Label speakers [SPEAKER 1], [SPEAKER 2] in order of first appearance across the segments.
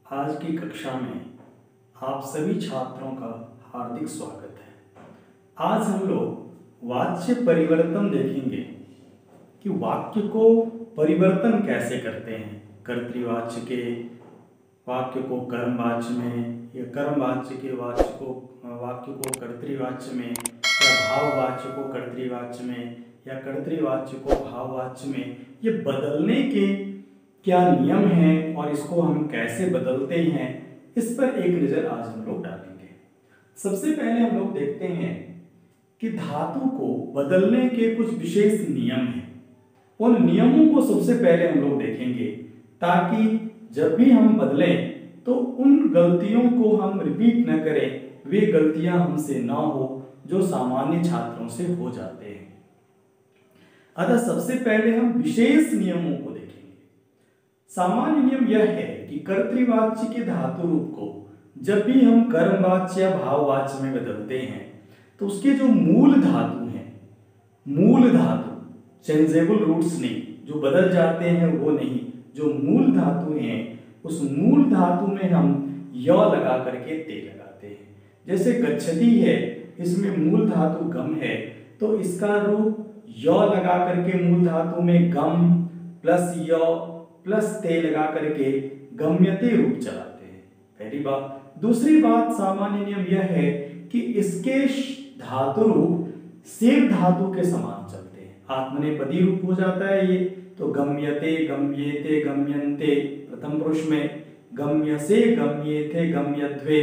[SPEAKER 1] आज की कक्षा में आप सभी छात्रों का हार्दिक स्वागत है। आज हम लोग वाच्य परिवर्तन देखेंगे कि वाक्य को परिवर्तन कैसे करते हैं। कर्तृवाच्य के वाक्य को कर्मवाच्य में, या कर्मवाच्य के वाक्य को कर्तृवाच्य में, या भाववाच्य को कर्तृवाच्य में, या कर्तृवाच्य को भाववाच्य में, ये बदलने के क्या नियम हैं और इसको हम कैसे बदलते हैं, इस पर एक नजर आज हम लोग डालेंगे। सबसे पहले हम लोग देखते हैं कि धातु को बदलने के कुछ विशेष नियम हैं। उन नियमों को सबसे पहले हम लोग देखेंगे ताकि जब भी हम बदलें तो उन गलतियों को हम रिपीट न करें, वे गलतियां हमसे ना हो जो सामान्य छात्रों से हो जाते हैं। अतः सबसे पहले हम विशेष नियमों को देखेंगे। सामान्य नियम यह है कि कर्तृवाच्य के धातु रूप को जब भी हम कर्मवाच्य या भाववाच्य में बदलते हैं तो उसके जो मूल धातु हैं, मूल धातु चेंजेबल रूट्स नहीं, जो बदल जाते हैं वो नहीं, जो मूल धातु हैं उस मूल धातु में हम य लगा करके ते लगाते हैं। जैसे गच्छति है, इसमें मूल धातु गम है तो इसका रूप य लगा करके मूल धातु में गम प्लस य प्लस ते लगा करके गम्यते रूप चलाते हैं। पहली बात। दूसरी बात, सामान्य नियम यह है कि इसके धातु रूप सेव धातु के समान चलते हैं। आत्मनेपदी रूप हो जाता है ये, तो गम्यते गम्येते गम्यन्ते प्रथम पुरुष में, गम्यसे गम्येथे गम्यध्वे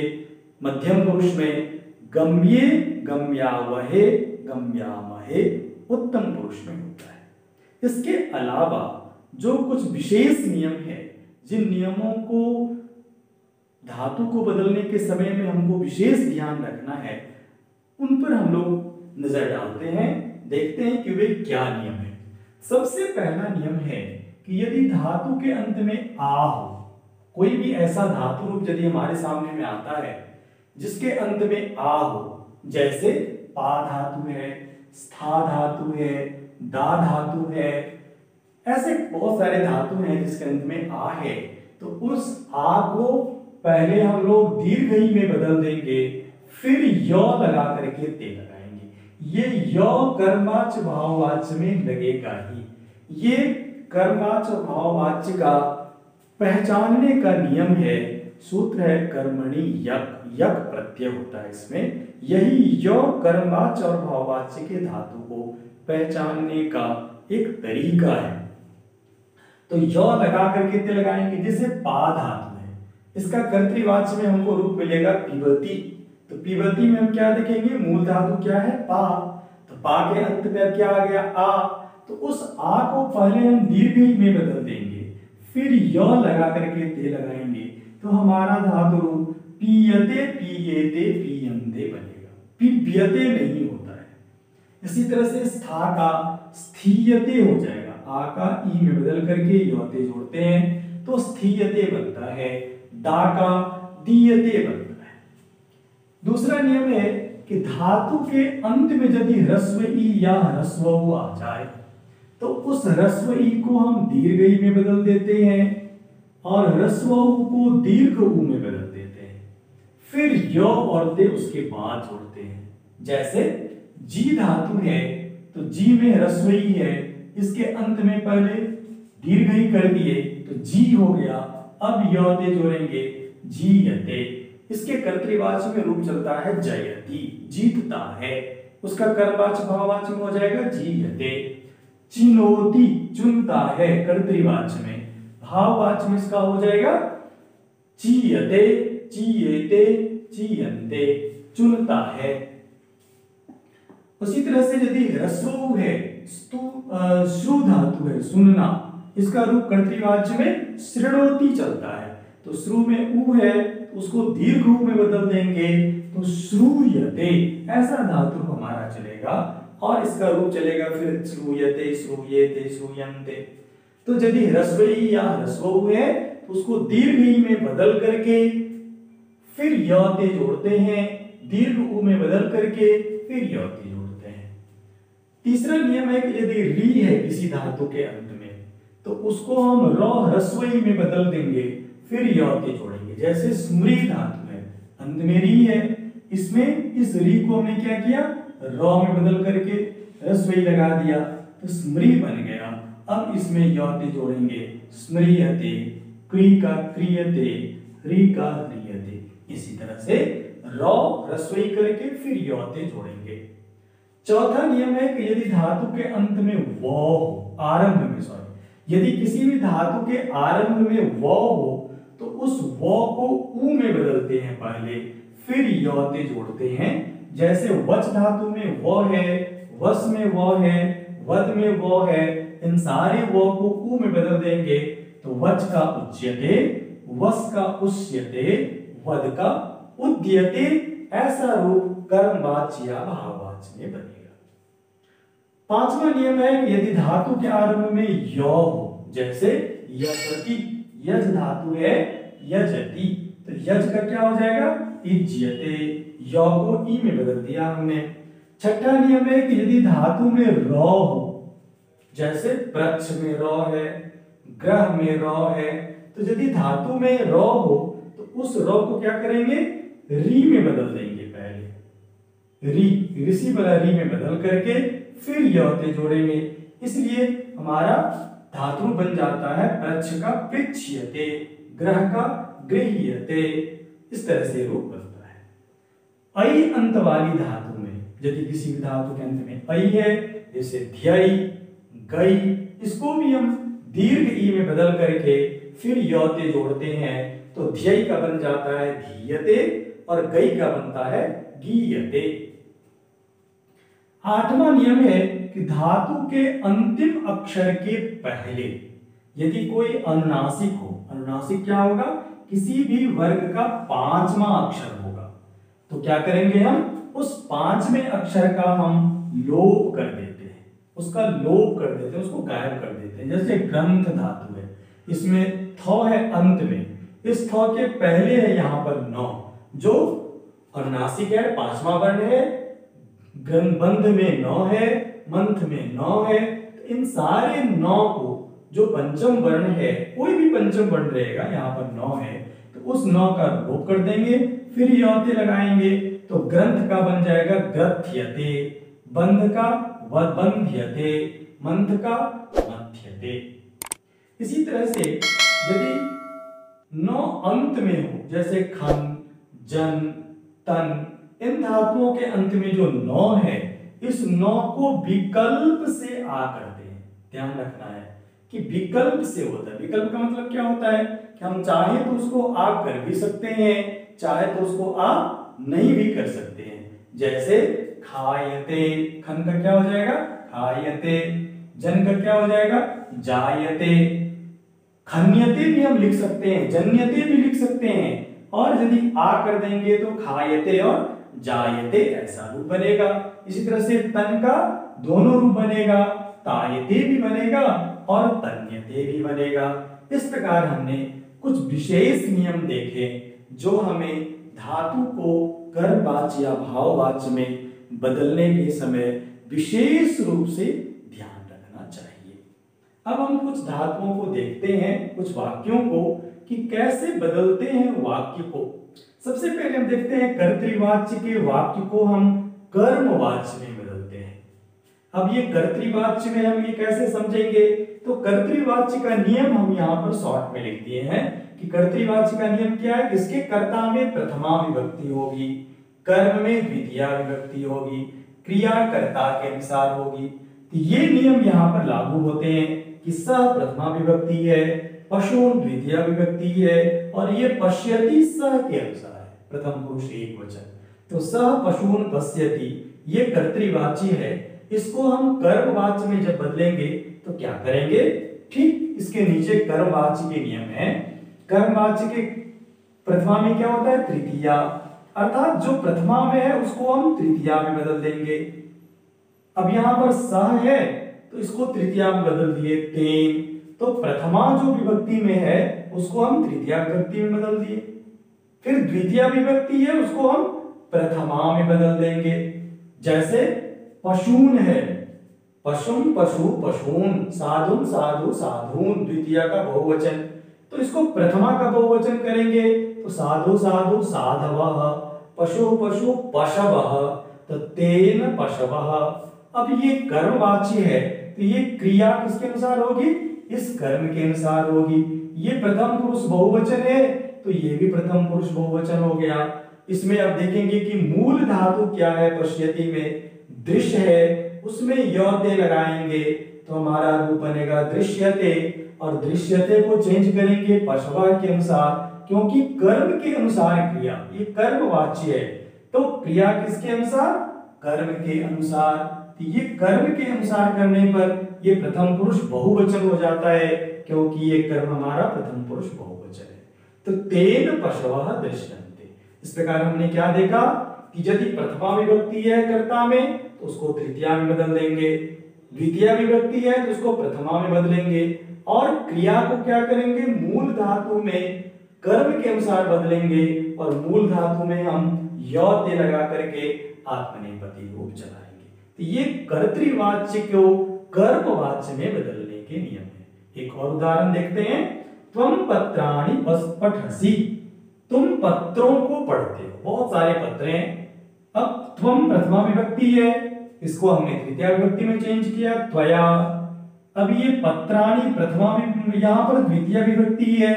[SPEAKER 1] मध्यम पुरुष में, गम्ये गम्यावहे गम्यामहे उत्तम पुरुष में होता है। इसके अलावा जो कुछ विशेष नियम है, जिन नियमों को धातु को बदलने के समय में हमको विशेष ध्यान रखना है, उन पर हम लोग नजर डालते हैं, देखते हैं कि वे क्या नियम है। सबसे पहला नियम है कि यदि धातु के अंत में आ हो, कोई भी ऐसा धातु रूप यदि हमारे सामने में आता है जिसके अंत में आ हो, जैसे पा धातु है, स्था धातु है, दा धातु है, ऐसे बहुत सारे धातु हैं जिसके अंत में आ है, तो उस आ को पहले हम लोग दीर्घ ई में बदल देंगे, फिर य लगा करके ते लगाएंगे। ये य कर्मवाच्य भाववाच्य में लगेगा ही। ये कर्मवाच्य भाववाच्य का पहचानने का नियम है, सूत्र है कर्मणि यक, यक प्रत्यय होता है इसमें। यही य कर्मवाच्य और भाववाच्य के धातु को पहचानने का एक तरीका है। तो य लगा करके ते लगाएंगे। जैसे पा धातु है, इसका कर्तृवाच्य में हमको रूप मिलेगा पिबती, तो पिबती में हम क्या देखेंगे, मूल धातु क्या है, पा, तो पा के अंत में क्या आ गया, आ, तो उस आ को पहले हम दीर्घ ई में बदल देंगे, फिर य लगा करके ते लगाएंगे, तो हमारा धातु रूप पीयते पीयेते पीयन्ते बनेगा। पिब्यते नहीं होता है। इसी तरह से स्था का स्थीयते हो जाएगा, आ का ई में बदल करके योते जोड़ते हैं तो स्थीयते बनता है। दा का दीयते बनता है। दूसरा नियम है कि धातु के अंत में यदि ह्रस्व ई या ह्रस्व उ आ जाए तो उस ह्रस्व ई को हम दीर्घ ई में बदल देते हैं और ह्रस्व उ को दीर्घ उ में बदल देते हैं, फिर य और ते उसके बाद जोड़ते हैं। जैसे जी धातु है तो जी में ह्रस्व ई है, इसके अंत में पहले दीर्घ ई कर दिए तो जी हो गया, अब यते जोड़ेंगे जीयते। इसके कर्तृवाच्य में रूप चलता है जयति, जीतता है, उसका कर्मवाच्य भाववाच्य में हो जाएगा जीयते। चिनोति, चुनता है, कर्तृवाच्य में, भाववाच्य में इसका हो जाएगा चीयते, चीयेते चीयन्ते, चुनता है। उसी तरह से यदि ह्रस्व है, श्रु धातु है, सुनना, इसका रूप कर्तृवाच्य में शृणोति चलता है, तो श्रु में उ है उसको दीर्घ उ में बदल देंगे तो श्रूयते, ऐसा धातु हमारा चलेगा और इसका रूप चलेगा फिर श्रूयते श्रूयेते श्रूयन्ते। तो यदि ह्रस्व ई या ह्रस्व उ है तो उसको दीर्घ ई में बदल करके फिर यते जोड़ते हैं, दीर्घ उ में बदल करके फिर यते जोड़ते हैं। तीसरा नियम है कि यदि री है किसी धातु के अंत में तो उसको हम र ह्रस्व ई में बदल देंगे, फिर यौते जोड़ेंगे। जैसे स्मृ धातु है, अंत में री है, इसमें इस री को हमने क्या किया, रॉ में बदल करके रस्वई लगा दिया तो स्मृ बन गया। अब इसमें यौते जोड़ेंगे, स्मृयते, क्री का क्रियते, री का ह्रियते। इसी तरह से रॉ रस्वई करके फिर यौते जोड़ेंगे। चौथा नियम है कि यदि धातु के अंत में व हो, आरंभ में सॉरी, यदि किसी भी धातु के आरंभ में व हो तो उस व को उ में बदलते हैं पहले, फिर यौते जोड़ते हैं। जैसे वच धातु में व है, वस में व है, वद में व है, इन सारे व को उ में बदल देंगे तो वच का उच्यते, वस का उष्यते, वद का उद्यते, ऐसा रूप कर्मवाच्य या भाववाच्य में बनेगा। पांचवा नियम है कि यदि धातु के आरंभ में य हो, जैसे यजति, यज धातु है यजति, तो यज का क्या हो जाएगा, इज्यते, य को ई में बदल दिया हमने। छठा नियम है कि यदि धातु में र हो, जैसे प्रच्छ में र है, ग्रह में र है, तो यदि धातु में र हो तो उस र को क्या करेंगे, री में बदल देंगे पहले, री ऋषि वाला री में बदल करके फिर यौते जोड़ेंगे। इसलिए हमारा धातु बन जाता है प्रच्छ का पृच्छ्यते, ग्रह का गृह्यते, इस तरह से रूप बनता है। ऐ अंत वाली धातु में यदि किसी भी धातु के अंत में ऐ है, जैसे ध्यय, गई, इसको भी हम दीर्घ ई में बदल करके फिर यौते जोड़ते हैं तो ध्यय का बन जाता है धीयते और गई का बनता है गीयते। आठवां नियम है कि धातु के अंतिम अक्षर के पहले यदि कोई अनुनासिक हो, अनुनासिक क्या होगा, किसी भी वर्ग का पांचवा अक्षर होगा, तो क्या करेंगे, हम उस पांचवें अक्षर का हम लोप कर देते हैं, उसका लोप कर देते हैं, उसको गायब कर देते हैं। जैसे ग्रंथ धातु है, इसमें थ है अंत में, इस थ के पहले है यहाँ पर न, जो अनुनासिक है, पांचवा वर्ण है, बंध में न है, मंथ में न है, तो इन सारे न को जो पंचम वर्ण है, कोई भी पंचम वर्ण रहेगा, यहाँ पर न है तो उस न का लोप कर देंगे, फिर यौते लगाएंगे तो ग्रंथ का बन जाएगा ग्रथ्यते, बंध का बंध्यते, मंथ का मथ्यते। इसी तरह से यदि न अंत में हो, जैसे खन, जन, तन, इन धातुओं के अंत में जो नौ है, इस नौ को विकल्प से आ करते हैं। ध्यान रखना है कि विकल्प से होता है। विकल्प का मतलब क्या होता है कि हम चाहे तो उसको आ कर भी सकते हैं, चाहे तो उसको आ नहीं भी कर सकते हैं। जैसे खायते, खन का क्या हो जाएगा, खायते, जन का क्या हो जाएगा, जायते, खन्यते भी हम लिख सकते हैं, जन्यते भी लिख सकते हैं, और यदि आ कर देंगे तो खायते और जायते ऐसा रूप बनेगा। इसी तरह से तन का दोनों रूप बनेगा, तायते भी बनेगा और तन्यते भी बनेगा। इस प्रकार हमने कुछ विशेष नियम देखे जो हमें धातु को कर्मवाच्य या भाववाच्य में बदलने के समय विशेष रूप से ध्यान रखना चाहिए। अब हम कुछ धातुओं को देखते हैं, कुछ वाक्यों को, कि कैसे बदलते हैं वाक्य को। सबसे पहले हम देखते हैं कर्तृवाच्य के वाक्य को हम कर्मवाच्य में बदलते हैं। अब ये कर्तृवाच्य में हम ये कैसे समझेंगे, तो कर्तृवाच्य का नियम हम यहाँ पर शॉर्ट में लिख दिए हैं कि कर्तृवाच्य का नियम क्या है, किसके कर्ता में प्रथमा विभक्ति होगी, कर्म में द्वितीया विभक्ति होगी, क्रिया कर्ता के अनुसार होगी। तो ये नियम यहाँ पर लागू होते हैं कि सह प्रथमा विभक्ति है, पशून द्वितीया विभक्ति है, और ये पश्यति सह के अनुसार है, प्रथम पुरुष एक वचन। तो सह पशून पश्यति ये कर्तृवाच्य है, इसको हम कर्मवाच्य में जब बदलेंगे तो क्या करेंगे, ठीक इसके नीचे कर्मवाच्य के नियम है। कर्मवाच्य के प्रथमा में क्या होता है, तृतीया, अर्थात जो प्रथमा में है उसको हम तृतीया में बदल देंगे। अब यहाँ पर सह है तो इसको तृतीया में बदल दिए, तेन, तो प्रथमा जो विभक्ति में है उसको हम तृतीया विभक्ति में बदल दिए। फिर द्वितीया विभक्ति है उसको हम प्रथमा में बदल देंगे। जैसे पशून है, पशुम पशु पशून, साधुन साधु साधून, द्वितीया का बहुवचन। तो इसको प्रथमा का बहुवचन करेंगे तो साधु साधु साधवः, पशु पशु पशवः, तो तेन पशवः। अब ये कर्मवाची है तो ये क्रिया किसके अनुसार होगी, इस कर्म के अनुसार होगी। ये प्रथम पुरुष बहुवचन है तो ये भी प्रथम पुरुष बहुवचन हो गया। इसमें अब देखेंगे कि मूल धातु क्या है, पश्यति में दृश्य है, उसमें यौते लगाएंगे तो हमारा रूप बनेगा दृश्यते, और दृश्यते को चेंज करेंगे पशवा के अनुसार, क्योंकि कर्म के अनुसार क्रिया, ये कर्मवाच्य है तो क्रिया किसके अनुसार, कर्म के अनुसार। तो ये कर्म के अनुसार करने पर ये प्रथम पुरुष बहुवचन हो जाता है, क्योंकि ये कर्म हमारा प्रथम पुरुष बहुवचन है। तो तेन पशवः दृश्यन्ते। इस प्रकार हमने क्या देखा कि यदि प्रथमा विभक्ति है कर्ता में तो उसको तृतीया में बदल देंगे, द्वितीय विभक्ति है तो उसको प्रथमा में बदलेंगे, और क्रिया को क्या करेंगे, मूल धातु में कर्म के अनुसार बदलेंगे, और मूल धातु में हम यौते लगा करके आत्मनेपदी रूप चलाएंगे। तो ये कर्तृवाच्य को कर्मवाच्य में बदलने के नियम है। एक और उदाहरण देखते हैं, त्वम पत्राणि पठसि, तुम पत्रों को पढ़ते हो, बहुत सारे पत्र हैं। अब त्वम प्रथमा विभक्ति है, इसको हमने तृतीय विभक्ति में चेंज किया त्वया। अब ये पत्राणि प्रथमा, यहाँ पर द्वितीय विभक्ति है,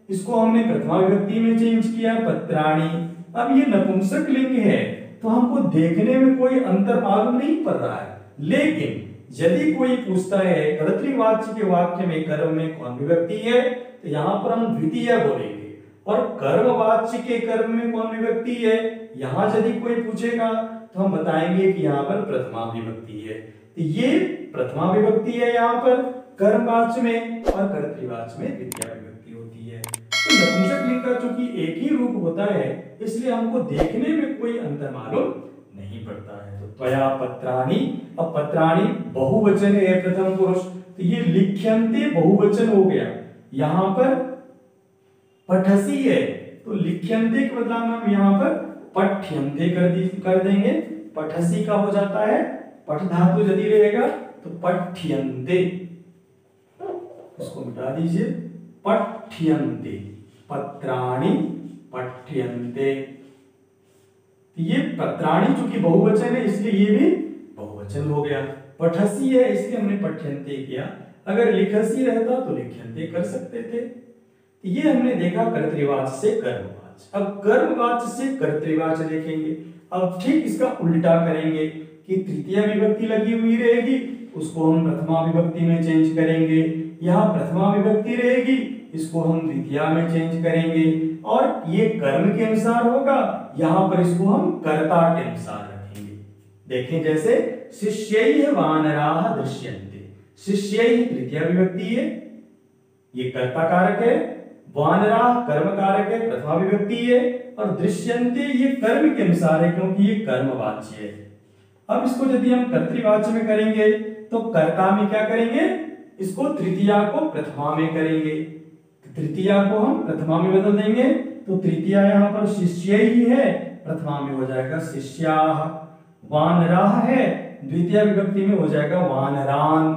[SPEAKER 1] इसको हमने प्रथमा विभक्ति में चेंज किया पत्राणि। अब ये नपुंसक लिंग है तो हमको देखने में कोई अंतर मालूम नहीं पड़ रहा है, लेकिन यदि कोई पूछता है कर्तृवाच्य के वाक्य में कर्म में कौन विभक्ति है तो यहाँ पर हम द्वितीय बोलेंगे, और कर्मवाच्य के कर्म में कौन विभक्ति है यहाँ यदि कोई पूछेगा तो हम बताएंगे कि यहाँ पर प्रथमा विभक्ति है। तो ये प्रथमा विभक्ति है यहाँ पर कर्मवाच्य में, और कर्तृवाच्य में द्वितीय विभक्ति होती है। तो नपुंसक लिंग का चूंकि एक ही रूप होता है इसलिए हमको देखने में कोई अंतर मालूम नहीं पड़ता है। तो त्वया पत्राणि, अब पत्राणि बहुवचन है प्रथम पुरुष, तो ये लिख्यन्ते बहुवचन हो गया। यहाँ पर पठसी है तो लिख्यन्ते के बदला में हम यहाँ पर पठ्यन्ते कर देंगे, पठसी का हो जाता है, पठ धातु यदि रहेगा तो पठ्यन्ते, उसको मिटा दीजिए, पठ्यन्ते, पत्राणि पठ्यन्ते। ये पत्राणि चूंकि बहुवचन है इसलिए ये भी बहुवचन हो गया। पठसी है इसलिए हमने पठ्यन्ते किया, अगर लिखसी रहता तो लिख्यन्ते कर सकते थे। ये हमने देखा कर्तृवाच्य से कर्मवाच्य। अब कर्मवाच्य से कर्तृवाच्य देखेंगे। अब ठीक इसका उल्टा करेंगे कि तृतीय विभक्ति लगी हुई रहेगी, उसको हम प्रथमा विभक्ति में चेंज करेंगे। यहाँ प्रथमा विभक्ति रहेगी, इसको हम द्वितीय में चेंज करेंगे, और ये कर्म के अनुसार होगा, यहाँ पर इसको हम कर्ता के अनुसार रखेंगे। देखें जैसे शिष्यैः वानराः दृश्यन्ते, शिष्यैः तृतीय विभक्ति है, ये कर्ता कारक है, वानराः कर्म कारक है प्रथमा विभक्ति है, और दृश्यन्ते ये कर्म के अनुसार है क्योंकि ये कर्मवाच्य है। अब इसको यदि हम कर्तृवाच्य में करेंगे तो कर्ता में क्या करेंगे, इसको तृतीया को प्रथमा में करेंगे, तृतीया को हम प्रथमा में बदल देंगे, तो तृतीया यहाँ पर शिष्यैः है, प्रथमा में हो जाएगा शिष्याः, वानराः है द्वितीय विभक्ति में हो जाएगा वानरान्,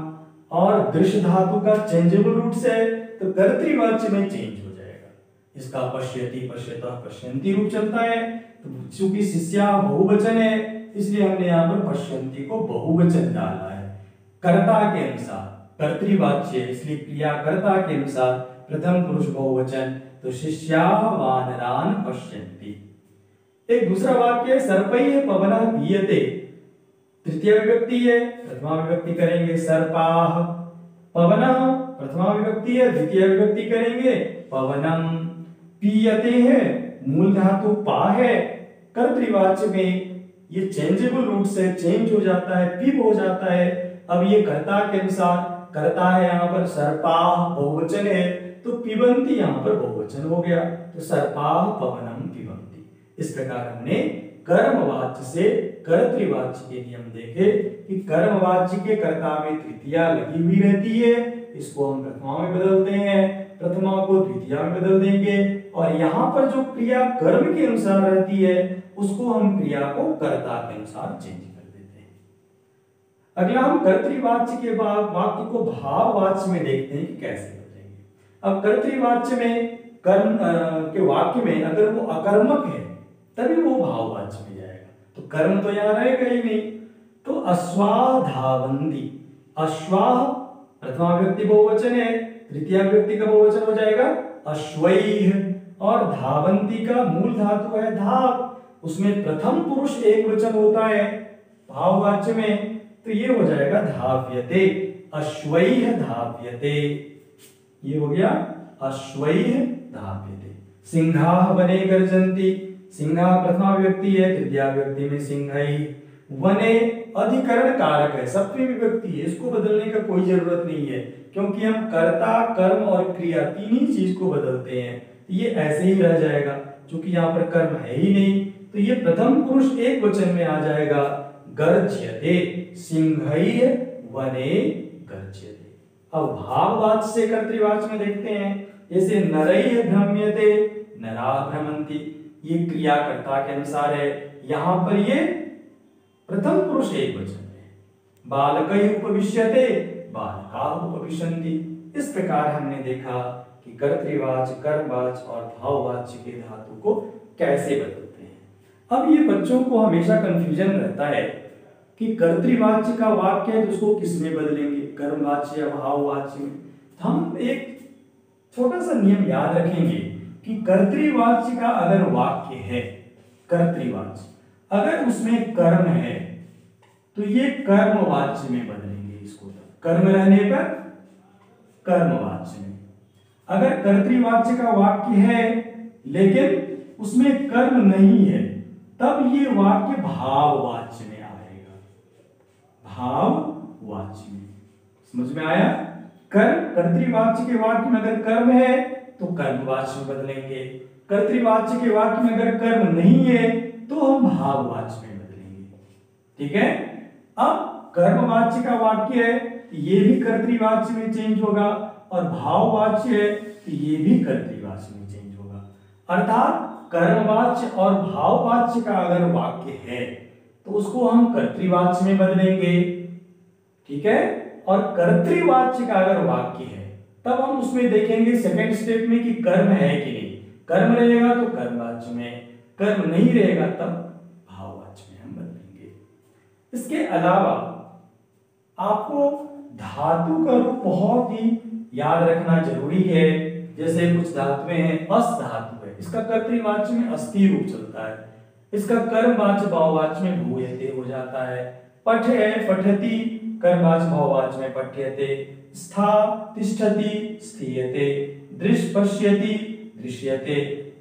[SPEAKER 1] और दृश्य धातु का चेंजेबल रूट्स है तो कर्तृवाच्य में चेंज हो जाएगा। इसका पश्यति पश्यतः पश्यन्ति रूप चलता है, तो चूंकि शिष्याः बहुवचन है इसलिए हमने यहाँ पर पश्यन्ति को बहुवचन डाला है कर्ता के अनुसार, कर्तृवाच्य इसलिए क्रिया कर्ता के अनुसार प्रथम पुरुष बहुवचन, तो शिष्याः वानरान् पश्यन्ति। एक दूसरा वाक्य है सर्पैः पवनः पीयते, तृतीय विभक्ति है, प्रथमा विभक्ति करेंगे सर्पाः, पवनः प्रथमा विभक्ति है, द्वितीय विभक्ति करेंगे पवनम, पीयते है मूल धातु पा है, कर्तृवाच्य में ये चेंजेबल रूट से चेंज हो जाता है, पिब हो जाता है। अब ये कर्ता के अनुसार, कर्ता है यहाँ पर सर्पाः बहुवचन है तो पिबन्ति यहाँ पर बहुवचन हो गया, तो सर्पाः पवनम पिबन्ति। इस प्रकार हमने कर्मवाच्य से कर्तृवाच्य के नियम देखे कि कर्मवाच्य के कर्ता में तृतीया लगी हुई रहती है, इसको हम प्रथमा में बदलते हैं, प्रथमा को द्वितीया में बदल देंगे, और यहाँ पर जो क्रिया कर्म के अनुसार रहती है उसको हम क्रिया को कर्ता के अनुसार चेंज कर देते हैं। अगला हम कर्तृवाच्य के बाद वाक्य को भाववाच्य में देखते हैं कि कैसे बदलेंगे। अब कर्तृवाच्य में कर्म के वाक्य में अगर वो अकर्मक है तभी वो भाववाच्य में जाएगा, तो कर्म तो यहाँ रहेगा ही नहीं। तो अश्वाधावन्ति, अश्वाह प्रथमा व्यक्ति बहुवचन है, तृतीया व्यक्ति का बहुवचन हो जाएगा अश्वैः, और धावन्ति का मूल धातु है धाव, उसमें प्रथम पुरुष एक वचन होता है भाववाच्य में, तो ये हो जाएगा धाव्यते, अश्वैः धाव्यते, ये हो गया अश्वैः धाव्यते। सिंहाः वने गर्जन्ति, सिंहा प्रथमा व्यक्ति है, तृतीया व्यक्ति में सिंहैः, वने अधिकरण कारक है, सप्तमी विभक्ति है, इसको बदलने का कोई जरूरत नहीं है क्योंकि हम कर्ता कर्म और क्रिया तीन ही चीज को बदलते हैं, ये ऐसे ही रह जाएगा। क्योंकि यहाँ पर कर्म है ही नहीं तो ये प्रथम पुरुष एक वचन में आ जाएगा, गर्ज्यते सिंहैः वने गर्ज्यते। अब भाववाच्य से कर्तृवाच्य में देखते हैं, जैसे नरैः भ्रम्यते नराः भ्रमन्ति, ये क्रियाकर्ता के अनुसार है, यहाँ पर ये प्रथम पुरुष एक वचन है। बालकैः उपविश्यते बालकाः उपविशन्ति। इस प्रकार हमने देखा कि कर्तृवाच्य, कर्मवाच्य और भाववाच्य के धातु को कैसे बदलते हैं। अब ये बच्चों को हमेशा कंफ्यूजन रहता है कि कर्तृवाच्य का वाक्य है तो उसको किस में बदलेंगे, कर्मवाच्य या भाववाच्य में। तो हम एक छोटा सा नियम याद रखेंगे कि कर्तृवाच्य का अगर वाक्य है, कर्तृवाच्य अगर उसमें कर्म है तो ये कर्मवाच्य में बदलेंगे इसको, कर्म रहने पर कर्मवाच्य में। अगर कर्तृवाच्य का वाक्य है लेकिन उसमें कर्म नहीं है तब ये वाक्य भाववाच्य में आएगा, भाववाच्य में। समझ में आया? कर्तृवाच्य के वाक्य में अगर कर्म है तो कर्मवाच्य में बदलेंगे, कर्तृवाच्य के वाक्य में अगर कर्म नहीं है तो हम भाववाच्य में बदलेंगे। ठीक है? अब कर्मवाच्य का वाक्य है तो ये भी कर्तृवाच्य में चेंज होगा, और भाववाच्य है तो ये भी कर्तृवाच्य में चेंज होगा। अर्थात कर्मवाच्य और भाववाच्य का अगर वाक्य है तो उसको हम कर्तृवाच्य में बदलेंगे। ठीक है? और कर्तृवाच्य का अगर वाक्य है तब हम उसमें देखेंगे सेकंड स्टेप में कि कर्म है कि नहीं। कर्म रहेगा तो कर्मवाच्य में, कर्म नहीं रहेगा तब भाववाच्य में हम बदलेंगे। इसके अलावा आपको धातु का रूप बहुत ही याद रखना जरूरी है। जैसे कुछ धातुएं हैं, अस धातु है, इसका कर्तृवाच्य में अस्थि रूप चलता है, इसका कर्मवाच्य भाववाच्य में भूयते हो जाता है। पठ है, पठति, कर्मवाच्य भाववाच्य में पठ्यते। स्था तिष्ठति स्थीयते। दृश्य पश्यति दृश्यते।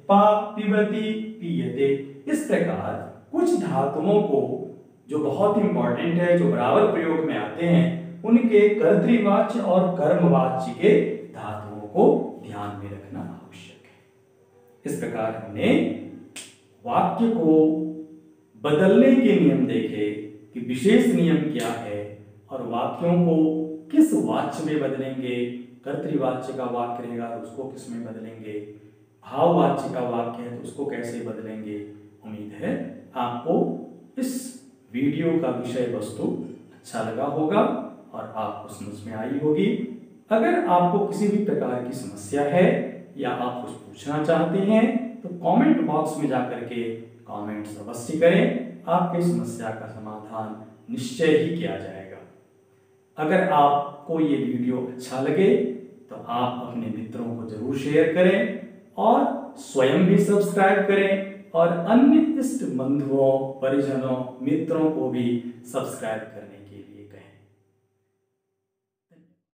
[SPEAKER 1] पा पिबति पीयते। इस प्रकार कुछ धातुओं को जो बहुत इंपॉर्टेंट है, जो बराबर प्रयोग में आते हैं, उनके कर्तृवाच्य और कर्मवाच्य के धातुओं को ध्यान में रखना आवश्यक है। इस प्रकार हमने वाक्य को बदलने के नियम देखे कि विशेष नियम क्या है और वाक्यों को किस वाच्य में बदलेंगे। कर्तृवाच्य का वाक्य रहेगा तो उसको किस में बदलेंगे, भाववाच्य का वाक्य है तो उसको कैसे बदलेंगे। उम्मीद है आपको इस वीडियो का विषय वस्तु अच्छा लगा होगा और आपको समझ में आई होगी। अगर आपको किसी भी प्रकार की समस्या है या आप कुछ पूछना चाहते हैं तो कमेंट बॉक्स में जाकर के कमेंट्स अवश्य करें, आपकी समस्या का समाधान निश्चय ही किया जाएगा। अगर आपको ये वीडियो अच्छा लगे तो आप अपने मित्रों को जरूर शेयर करें और स्वयं भी सब्सक्राइब करें और अन्य इष्ट बंधुओं, परिजनों, मित्रों को भी सब्सक्राइब करने